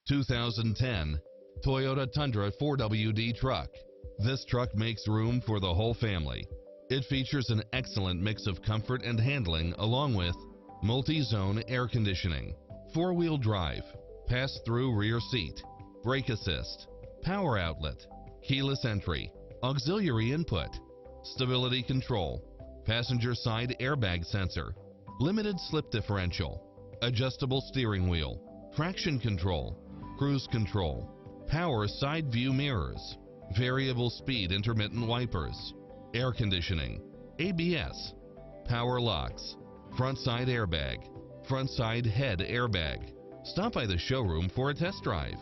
2010 Toyota Tundra 4WD truck. This truck makes room for the whole family. It features an excellent mix of comfort and handling along with multi-zone air conditioning, four-wheel drive, pass-through rear seat, brake assist, power outlet, keyless entry, auxiliary input, stability control, passenger side airbag sensor, limited slip differential, adjustable steering wheel, traction control, cruise control, power side view mirrors, variable speed intermittent wipers, air conditioning, ABS, power locks, front side airbag, front side head airbag. Stop by the showroom for a test drive.